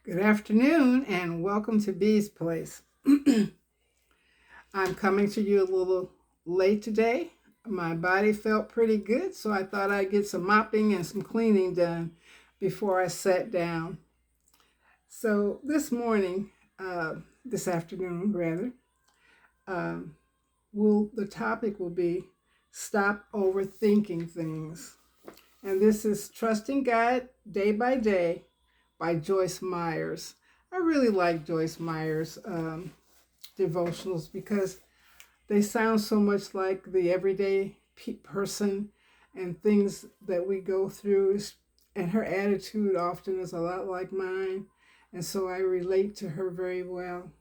Good afternoon and welcome to Bee's Place. I'm coming to you a little late today. My body felt pretty good, so I thought I'd get some mopping and some cleaning done before I sat down. So this afternoon rather, um, the topic will be stop overthinking things. And this is Trusting God Day by Day by Joyce Myers. I really like Joyce Myers' devotionals because they sound so much like the everyday person and things that we go through. And her attitude often is a lot like mine. And so I relate to her very well.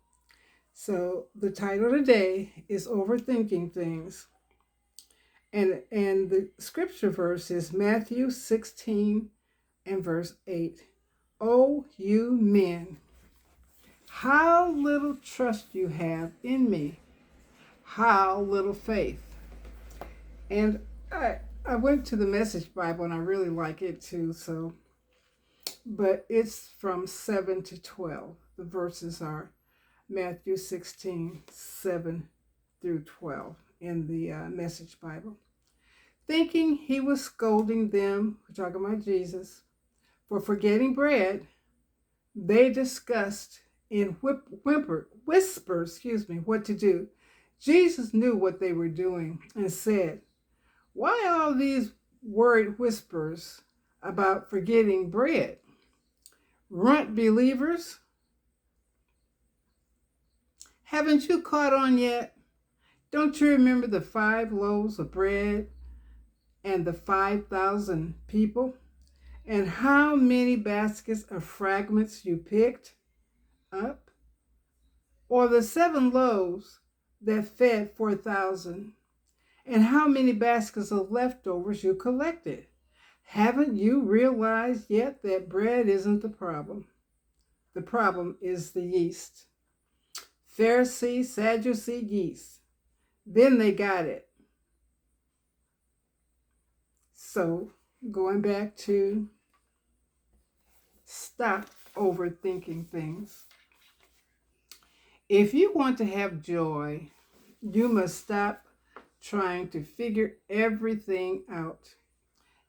So the title today is Overthinking Things. And the scripture verse is Matthew 16 and verse 8. O you men, how little trust you have in me, how little faith. And I went to the Message Bible and I really like it too. But it's from 7 to 12. The verses are Matthew 16, 7 through 12 in the Message Bible. Thinking he was scolding them, we're talking about Jesus, for forgetting bread, they discussed in whispers, what to do. Jesus knew what they were doing and said, "Why all these worried whispers about forgetting bread? Runt believers, haven't you caught on yet? Don't you remember the 5 loaves of bread and the 5,000 people? And how many baskets of fragments you picked up? Or the 7 loaves that fed 4,000? And how many baskets of leftovers you collected? Haven't you realized yet that bread isn't the problem? The problem is the yeast. Pharisee, Sadducee yeast. Then they got it. So, going back to stop overthinking things. If you want to have joy, you must stop trying to figure everything out.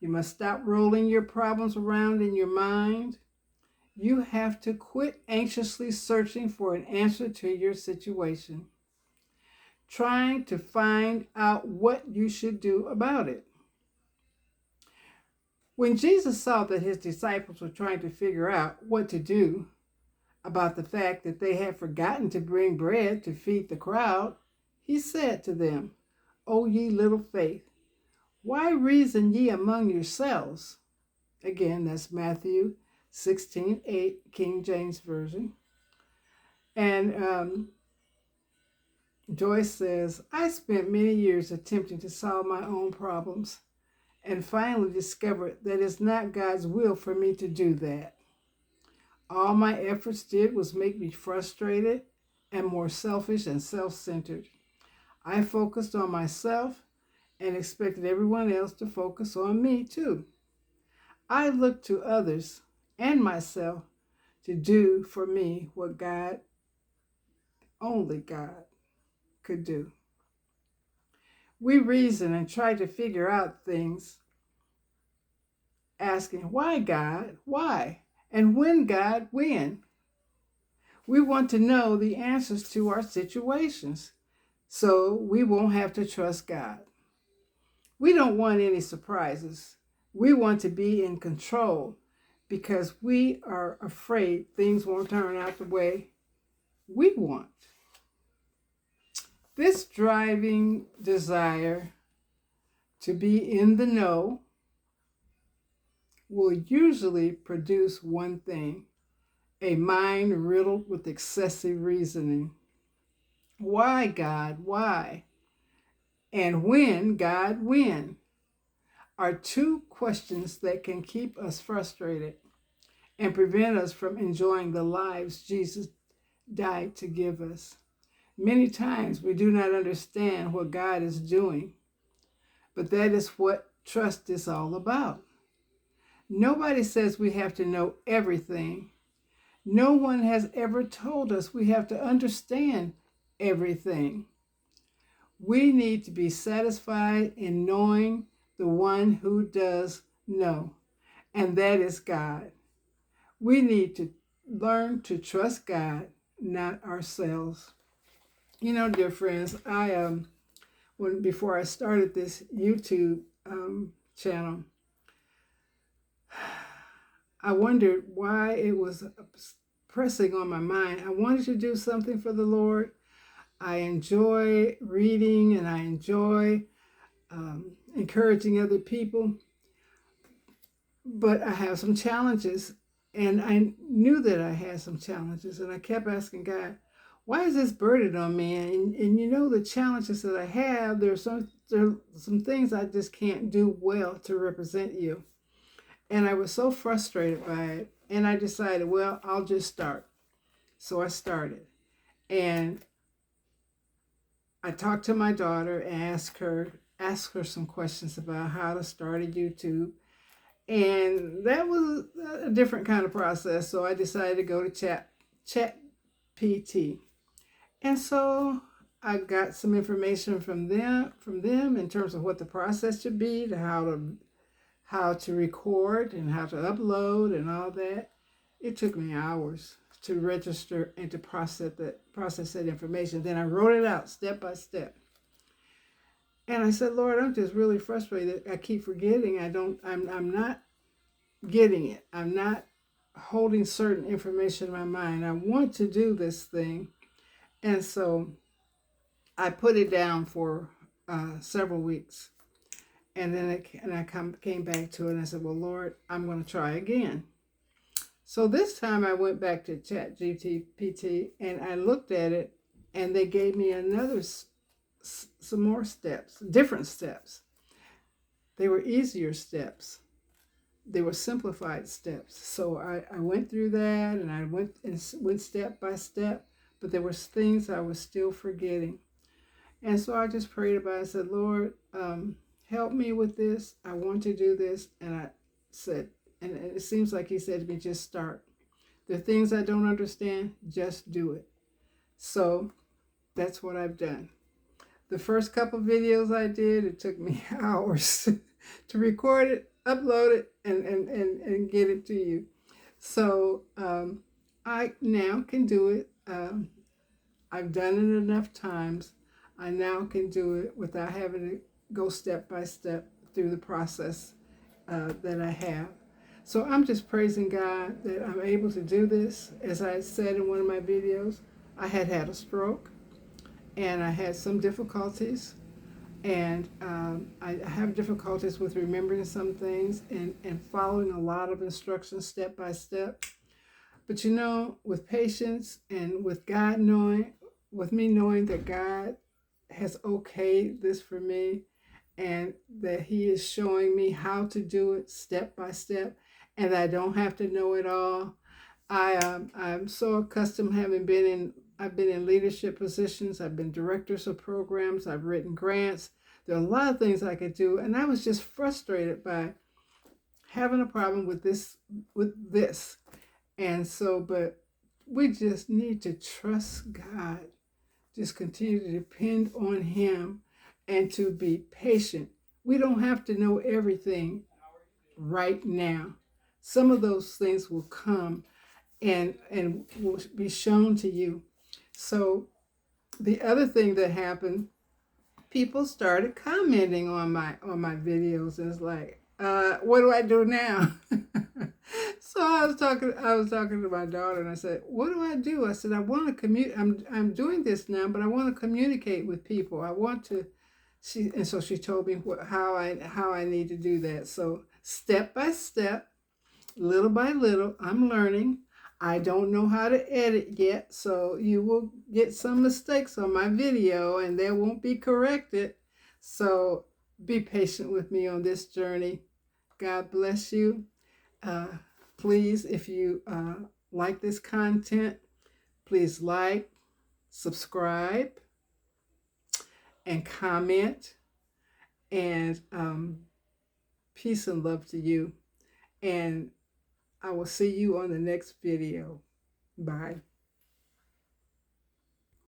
You must stop rolling your problems around in your mind. You have to quit anxiously searching for an answer to your situation, trying to find out what you should do about it. When Jesus saw that his disciples were trying to figure out what to do about the fact that they had forgotten to bring bread to feed the crowd, he said to them, O ye little faith, why reason ye among yourselves? Again, that's Matthew 16:8, King James Version. And Joyce says, I spent many years attempting to solve my own problems and finally discovered that it's not God's will for me to do that. All my efforts did was make me frustrated and more selfish and self-centered. I focused on myself and expected everyone else to focus on me too. I looked to others and myself to do for me what only God, could do. We reason and try to figure out things, asking, why God? Why? And when God? When? We want to know the answers to our situations so we won't have to trust God. We don't want any surprises. We want to be in control because we are afraid things won't turn out the way we want. This driving desire to be in the know will usually produce one thing: a mind riddled with excessive reasoning. Why, God? Why? And when, God? When? Are two questions that can keep us frustrated and prevent us from enjoying the lives Jesus died to give us. Many times we do not understand what God is doing, but that is what trust is all about. Nobody says we have to know everything. No one has ever told us we have to understand everything. We need to be satisfied in knowing the one who does know, and that is God. We need to learn to trust God, not ourselves. You know, dear friends, before I started this YouTube channel, I wondered why it was pressing on my mind. I wanted to do something for the Lord. I enjoy reading and I enjoy encouraging other people, but I have some challenges, and I knew that I had some challenges, and I kept asking God, why is this burden on me? And you know, the challenges that I have, there are some things I just can't do well to represent you. And I was so frustrated by it, and I decided, well, I'll just start. So I started, and I talked to my daughter and asked her some questions about how to start a YouTube. And that was a different kind of process. So I decided to go to ChatGPT. And so I got some information from them in terms of what the process should be, to how to record and how to upload and all that. It took me hours to register and to process that information. Then I wrote it out step by step. And I said, Lord, I'm just really frustrated. I keep forgetting. I'm not getting it. I'm not holding certain information in my mind. I want to do this thing. And so I put it down for several weeks. And then I came back to it and I said, well, Lord, I'm going to try again. So this time I went back to ChatGPT and I looked at it, and they gave me some more steps, different steps. They were easier steps. They were simplified steps. So I went through that, and I went step by step, but there were things I was still forgetting. And so I just prayed about it. I said, Lord, help me with this. I want to do this. And I said, and it seems like he said to me, just start. The things I don't understand, just do it. So that's what I've done. The first couple videos I did, it took me hours to record it, upload it, and get it to you. So I now can do it. I've done it enough times. I now can do it without having to go step by step through the process that I have. So I'm just praising God that I'm able to do this. As I said in one of my videos, I had a stroke, and I had some difficulties, and I have difficulties with remembering some things and following a lot of instructions step by step. But you know, with patience and with me knowing that God has okayed this for me, and that he is showing me how to do it step by step, and I don't have to know it all. I'm so accustomed I've been in leadership positions. I've been directors of programs. I've written grants. There are a lot of things I could do, and I was just frustrated by having a problem with this. And so, but we just need to trust God. Just continue to depend on him and to be patient. We don't have to know everything right now. Some of those things will come and will be shown to you. So the other thing that happened, people started commenting on my videos, and it's like, what do I do now? So I was talking to my daughter, and I said, what do I do? I said, I want to I'm doing this now, but I want to communicate with people. I want to. So she told me how I need to do that. So step by step, little by little, I'm learning. I don't know how to edit yet, so you will get some mistakes on my video, and they won't be corrected. So be patient with me on this journey. God bless you. Please, if you like this content, please like, subscribe, and comment. And peace and love to you. And I will see you on the next video. Bye.